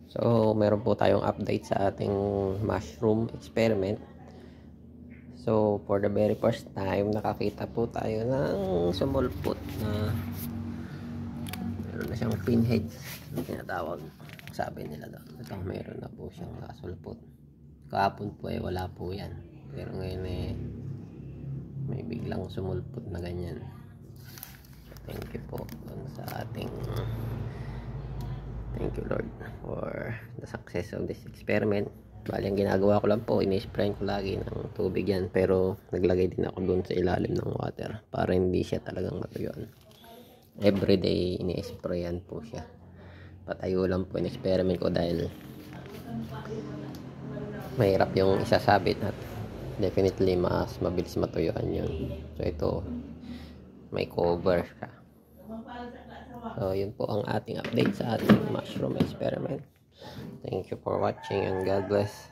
So, meron po tayong update sa ating mushroom experiment. So, for the very first time, nakakita po tayo ng sumulpot na meron na siyang pinheads na tinatawag. Sabi nila doon, itong meron na po siyang nasulpot. Kahapon po wala po yan. Pero ngayon may biglang sumulpot na ganyan. Thank you po sa ating thank you Lord for the success of this experiment. Bali, ang ginagawa ko lang po, ini-spray ko lagi ng tubig yan, pero naglagay din ako dun sa ilalim ng water para hindi siya talagang matuyuan. Everyday ini-sprayan po siya. Patayo lang po in-experiment ko dahil mahirap yung isasabit at definitely mas mabilis matuyuan yun. So ito, may cover siya. So yun po ang ating update sa ating mushroom experiment. Thank you for watching and God bless.